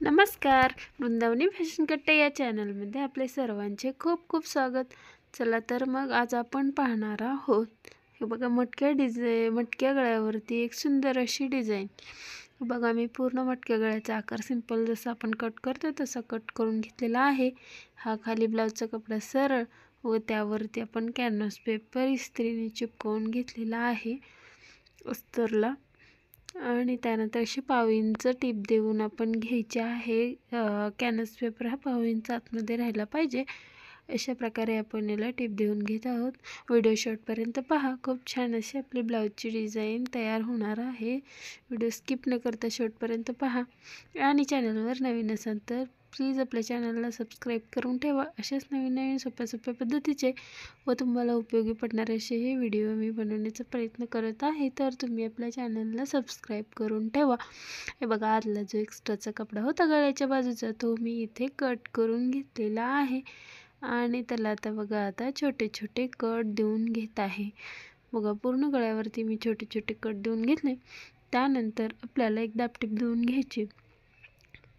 नमस्कार. वृंदावनी फॅशन कट्टा या चॅनलमध्ये आपले सर्वांचे खूप खूप स्वागत. चला तर मग आज आपण पाहणार आहोत हे बघा मटक्या गळ्यावरती एक सुंदर अशी डिझाईन. बघा मी पूर्ण मटक्या गळ्याचा आकार सिंपल जसा आपण कट करतो तसा कट करून घेतलेला आहे. हा खाली ब्लाऊजचा कपडा सरळ व त्यावरती आपण कॅनव्हास पेपर इस्त्रीने चिपकवून घेतलेला आहे अस्तरला. आणि त्यानंतर अशी पाव इंच टीप देऊन आपण घ्यायची आहे. कॅनव्हास पेपर हा पाव इंच आतमध्ये राहायला पाहिजे. अशा प्रकारे आपण याला टिप देऊन घेत आहोत. व्हिडिओ शेवटपर्यंत पहा. खूप छान अशी आपली ब्लाऊजची डिझाईन तयार होणार आहे. व्हिडिओ स्किप न करता शेवटपर्यंत पहा. आणि चॅनलवर नवीन असाल तर प्लीज आपल्या चॅनलला सबस्क्राईब करून ठेवा. अशाच नवीन सोप्या पद्धतीचे व तुम्हाला उपयोगी पडणारे असे हे व्हिडिओ मी बनवण्याचा प्रयत्न करत आहे, तर तुम्ही आपल्या चॅनलला सबस्क्राईब करून ठेवा. हे बघा आतला जो एक्स्ट्राचा कपडा होता गळ्याच्या बाजूचा तो मी इथे कट करून घेतलेला आहे. आणि त्याला आता छोटे छोटे कट देऊन घेत आहे. बघा पूर्ण गळ्यावरती मी छोटे छोटे कट देऊन घेतले. त्यानंतर आपल्याला एक दाबटीप देऊन घ्यायची.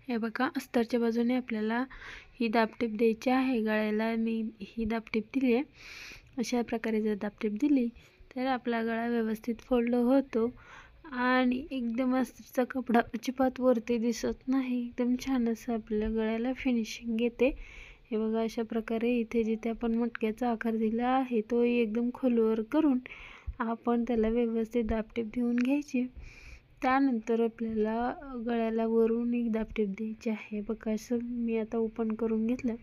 हे बघा अस्तरच्या बाजूने आपल्याला ही दाबटीप द्यायची आहे. गळ्याला मी ही दाबटीप दिली आहे. अशा प्रकारे जर दाबटीप दिली तर आपला गळा व्यवस्थित फोल्ड होतो आणि एकदम अस्तरचा कपडा अजिबात वरती दिसत नाही. एकदम छान असं आपल्या गळ्याला फिनिशिंग येते. हे बघा अशा प्रकारे इथे जिथे आपण मटक्याचा आकार दिला आहे तो एकदम खोलवर करून आपण त्याला व्यवस्थित दाबटीप देऊन घ्यायची. त्यानंतर आपल्याला गळ्याला वरून एक दाबटीप द्यायची आहे. बघा असं मी आता ओपन करून घेतलं.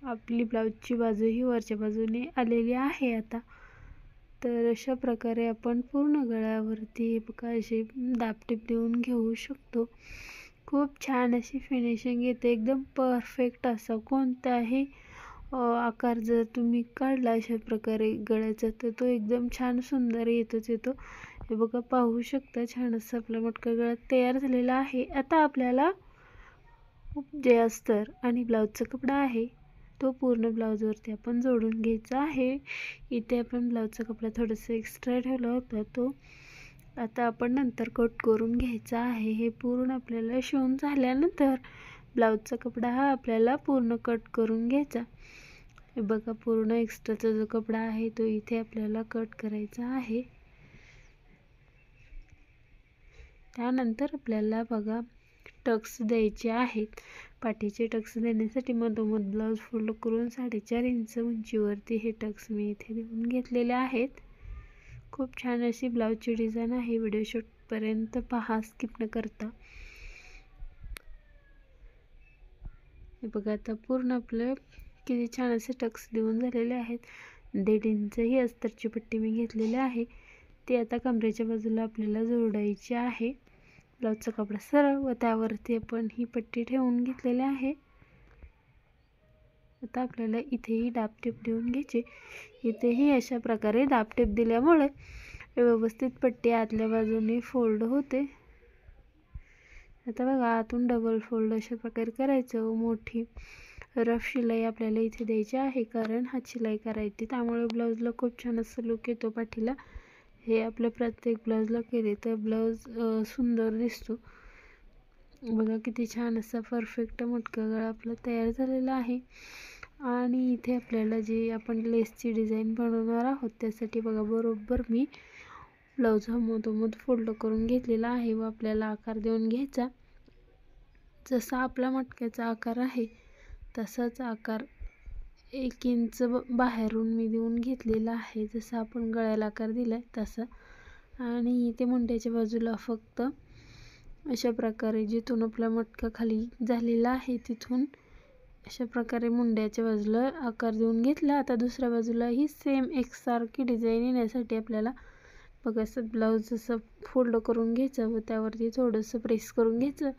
आपली ब्लाऊजची बाजू ही वरच्या बाजूने आलेली आहे आता. तर अशा प्रकारे आपण पूर्ण गळ्यावरती बघा अशी दाबटीप देऊन घेऊ शकतो. खूप छान अशी फिनिशिंग येते. एकदम परफेक्ट असा कोणताही आकार जर तुम्ही काढला अशा प्रकारे गळ्याचा तर तो एकदम छान सुंदर येतो. हे बघा पाहू शकता छान असं आपला मटका गळा तयार झालेला आहे. आता आपल्याला जे अस्तर आणि ब्लाऊजचा कपडा आहे तो पूर्ण ब्लाऊजवरती आपण जोडून घ्यायचा आहे. इथे आपण ब्लाऊजचा कपडा थोडंसं एक्स्ट्रा ठेवला होता तो आता आपण नंतर कट करून घ्यायचा आहे. हे पूर्ण आपल्याला शिवून झाल्यानंतर ब्लाऊजचा कपडा हा आपल्याला पूर्ण कट करून घ्यायचा. हे बघा पूर्ण एक्स्ट्राचा जो कपडा आहे तो इथे आपल्याला कट करायचा आहे. त्यानंतर आपल्याला बघा टक्स द्यायचे आहेत. पाठीचे टक्स देण्यासाठी मधोमध ब्लाऊज फोल्ड करून 4.5 इंच उंचीवरती हे टक्स मी इथे देऊन घेतलेले आहेत. खूप छान अशी ब्लाऊजची डिझाईन आहे. व्हिडिओ शेवटपर्यंत पहा स्किप न करता. हे बघा आता पूर्ण आपलं किती छान असे टक्स देऊन झालेले आहेत. 1.5 इंच ही अस्तरची पट्टी मी घेतलेली आहे. ती आता कमरेच्या बाजूला आपल्याला जोडायची आहे. ब्लाऊजचा कपडा सरळ व त्यावरती आपण ही पट्टी ठेवून घेतलेली आहे. आता आपल्याला इथेही दाबटीप देऊन घ्यायची. इथेही अशा प्रकारे दाबटीप दिल्यामुळे व्यवस्थित पट्टी आतल्या बाजूने फोल्ड होते. आता बघा आतून डबल फोल्ड अशा प्रकारे करायचं व मोठी रफ शिलाई आपल्याला इथे द्यायची आहे, कारण हात शिलाई करायची त्यामुळे ब्लाऊजला खूप छान असं लुक येतो पाठीला. हे आपल्या प्रत्येक ब्लाऊजला केले तर ब्लाऊज सुंदर दिसतो. बघा किती छान असा परफेक्ट मटका गळा आपला तयार झालेला आहे. आणि इथे आपल्याला जे आपण लेसची डिझाईन बनवणार आहोत त्यासाठी बघा बरोबर मी ब्लाऊज हा मधोमध फोल्ड करून घेतलेला आहे व आपल्याला आकार देऊन घ्यायचा. जसा आपला मटक्याचा आकार आहे तसाच आकार 1 इंच बाहेरून मी देऊन घेतलेला आहे, जसा आपण गळ्याला आकार दिलाय तसा. आणि इथे मुंड्याच्या बाजूला फक्त अशा प्रकारे जिथून आपला मटका खाली झालेला आहे तिथून अशा प्रकारे मुंड्याच्या बाजूला आकार देऊन घेतला. आता दुसऱ्या बाजूला ही सेम एकसारखी डिझाईन येण्यासाठी आपल्याला बघा असं ब्लाऊज असं फोल्ड करून घ्यायचं व त्यावरती थोडंसं प्रेस करून घ्यायचं,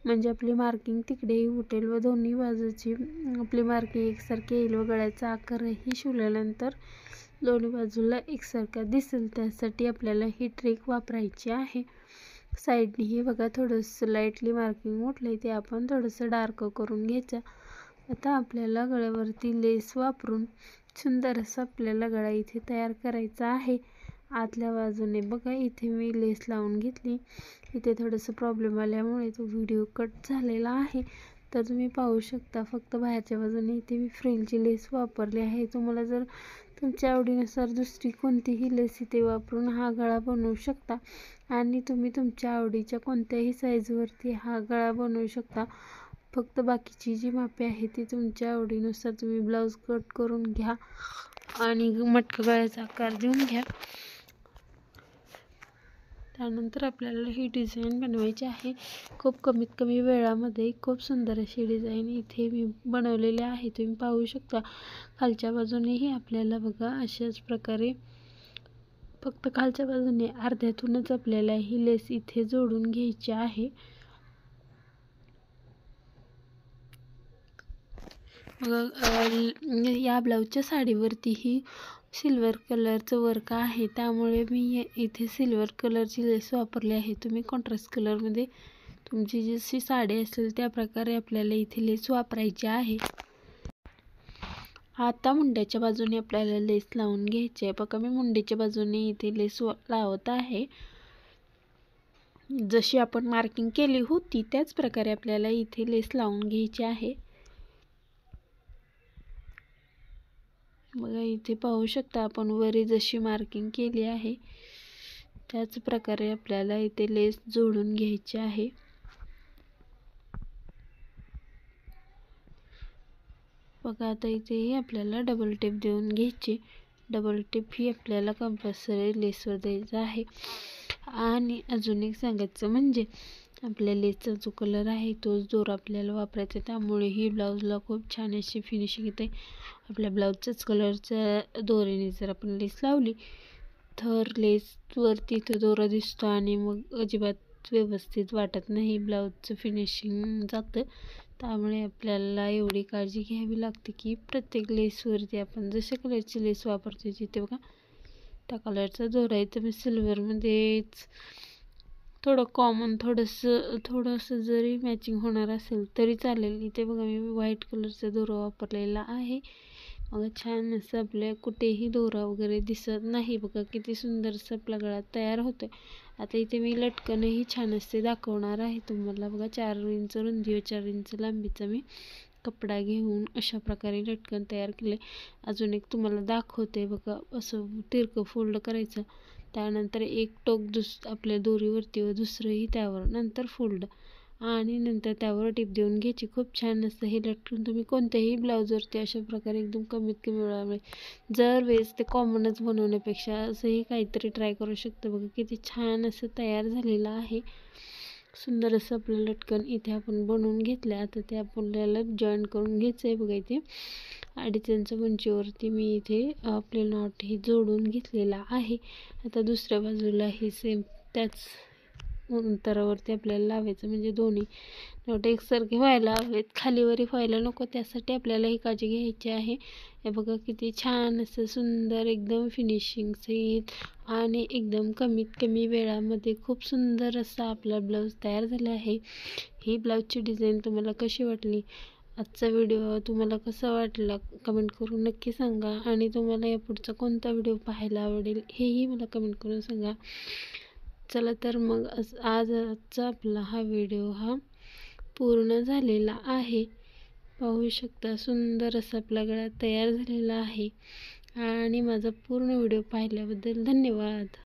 म्हणजे आपली मार्किंग तिकडेही उठेल व दोन्ही बाजूची आपली मार्किंग एकसारखी येईल व गळ्याचा आकारही शिवल्यानंतर दोन्ही बाजूला एकसारखा दिसेल. त्यासाठी आपल्याला ही ट्रिक वापरायची आहे. साईडने हे बघा थोडंसं लाईटली मार्किंग उठले ते आपण थोडंसं डार्क करून घ्यायचं. आता आपल्याला गळ्यावरती लेस वापरून सुंदर असा आपल्याला गळा इथे तयार करायचा आहे. आतल्या बाजूने बघा इथे मी लेस लावून घेतली. इथे थोडंसं प्रॉब्लेम आल्यामुळे तो व्हिडिओ कट झालेला आहे, तर तुम्ही पाहू शकता. फक्त बाहेरच्या बाजूने इथे मी फ्रिलची लेस वापरली आहे. तुम्हाला जर तुमच्या आवडीनुसार दुसरी कोणतीही लेस इथे वापरून हा गळा बनवू शकता आणि तुम्ही तुमच्या आवडीच्या कोणत्याही साईजवरती हा गळा बनवू शकता. फक्त बाकीची जी मापे आहे ती तुमच्या आवडीनुसार तुम्ही ब्लाऊज कट करून घ्या आणि मटका गळ्याचा आकार देऊन घ्या. त्यानंतर आपल्याला ही डिझाईन बनवायची आहे. खूप कमीत कमी वेळामध्ये खूप सुंदर अशी डिझाईन इथे मी बनवलेली आहे. तुम्ही पाहू शकता. खालच्या बाजूनेही आपल्याला बघा अशाच प्रकारे फक्त खालच्या बाजूने अर्ध्यातूनच आपल्याला ही लेस इथे जोडून घ्यायची आहे. या ब्लाऊजच्या साडीवरती ही सिल्वर कलरचं वर्क आहे, त्यामुळे मी इथे सिल्वर कलरची लेस वापरली आहे. तुम्ही कॉन्ट्रास्ट कलरमध्ये तुमची जशी साडी असेल त्या प्रकारे आपल्याला इथे लेस वापरायची आहे. आता मुंड्याच्या बाजूने आपल्याला लेस लावून घ्यायची आहे. बघा मी मुंडीच्या बाजूने इथे लेस लावत आहे. जशी आपण मार्किंग केली होती त्याच प्रकारे आपल्याला इथे लेस लावून घ्यायची आहे. बघा इथे पाहू शकता आपण वरी जशी मार्किंग केली आहे त्याच प्रकारे आपल्याला इथे लेस जोडून घ्यायची आहे. बघा आता इथेही आपल्याला डबल टेप देऊन घ्यायची. डबल टेप ही आपल्याला कंपल्सरी लेसवर द्यायचा आहे. आणि अजून एक सांगायचं म्हणजे आपल्या लेसचा जो कलर आहे तोच दोरा आपल्याला वापरायचा, त्यामुळे ही ब्लाऊजला खूप छान अशी फिनिशिंग येते. आपल्या ब्लाऊजच्याच कलरच्या दोऱ्याने जर आपण लेस लावली तर लेसवरती तो दोरा दिसतो आणि मग अजिबात व्यवस्थित वाटत नाही, ब्लाऊजचं फिनिशिंग जातं. त्यामुळे आपल्याला एवढी काळजी घ्यावी लागते की प्रत्येक लेसवरती आपण जशा कलरची लेस वापरतो तिथे बघा त्या कलरचा दोरा आहे. तर मी सिल्वरमध्येच थोडं कॉमन थोडंसं जरी मॅचिंग होणार असेल तरी चालेल. इथे बघा मी व्हाईट कलरचा दोरा वापरलेला आहे. मग छान असं आपल्या कुठेही दोरा वगैरे दिसत नाही. बघा किती सुंदर असं आपला गळा तयार होतो. आता इथे मी लटकनही छान असे दाखवणार आहे तुम्हाला. बघा 4 इंच रुंदी व 4 इंच लांबीचा मी कपडा घेऊन अशा प्रकारे लटकन तयार केले. अजून एक तुम्हाला दाखवते. बघा असं तिरकं फोल्ड करायचं, त्यानंतर एक टोक आपल्या दोरीवरती व दुसरंही त्यावर, नंतर फोल्ड आणि नंतर त्यावर टिप देऊन घ्यायची. खूप छान असं हे लटकून तुम्ही कोणत्याही ब्लाऊजवरती अशा प्रकारे एकदम कमीत कमी वेळामध्ये जर वेळेस ते कॉमनच बनवण्यापेक्षा असंही काहीतरी ट्राय करू शकतो. बघा किती छान असं तयार झालेलं आहे. सुंदर असं आपलं लटकन इथे आपण बनवून घेतलं. आता ते आपल्याला जॉईन करून घ्यायचं आहे. बघा इथे 2.5 इंच उंचीवरती मी इथे आपले नॉट हे जोडून घेतलेला आहे. आता दुसऱ्या बाजूला हे सेम त्याच अंतरावरती आपल्याला लावायचं, म्हणजे दोन्ही नॉट एकसारखे व्हायला हवेत, खालीवरी व्हायला नको, त्यासाठी आपल्याला ही काळजी घ्यायची आहे. हे बघा किती छान असं सुंदर एकदम फिनिशिंग सहित आणि एकदम कमीत कमी वेळामध्ये खूप सुंदर असा आपला ब्लाऊज तयार झाला आहे. ही ब्लाऊजची डिझाईन तुम्हाला कशी वाटली? आजचा व्हिडिओ तुम्हाला कसा वाटला कमेंट करून नक्की सांगा. आणि तुम्हाला या पुढचा कोणता व्हिडिओ पाहायला आवडेल हेही मला कमेंट करून सांगा. चला तर मग आजचा आपला हा व्हिडिओ हा पूर्ण झालेला आहे. पाहू शकता सुंदर असा आपला गळा तयार झालेला आहे. आणि माझा पूर्ण व्हिडिओ पाहिल्याबद्दल धन्यवाद.